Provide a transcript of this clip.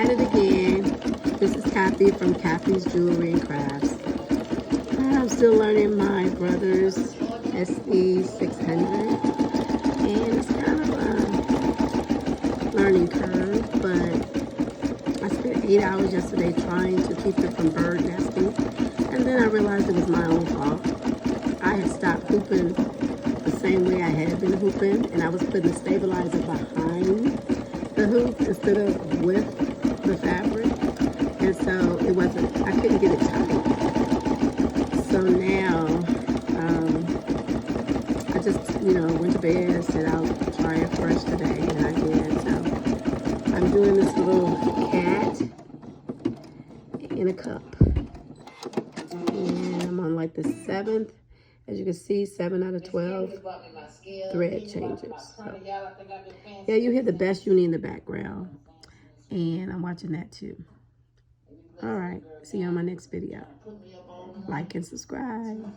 at it again. This is Kathy from Kathy's Jewelry and Crafts. I'm still learning my brother's SE 600, and it's kind of a learning curve, but I spent 8 hours yesterday trying to keep it from bird nesting, and then I realized it was my own fault. I had stopped hooping the same way I had been hooping, and I was putting the stabilizer behind the hoop instead of with the fabric, and so I couldn't get it tight. So now I just went to bed, said I'll try it fresh today, and I did. So I'm doing this little cat in a cup, and I'm on like the 7th. As you can see, 7 out of 12 thread changes. So, yeah, you hear the Best Uni in the background, and I'm watching that too. All right, see you on my next video. Like and subscribe.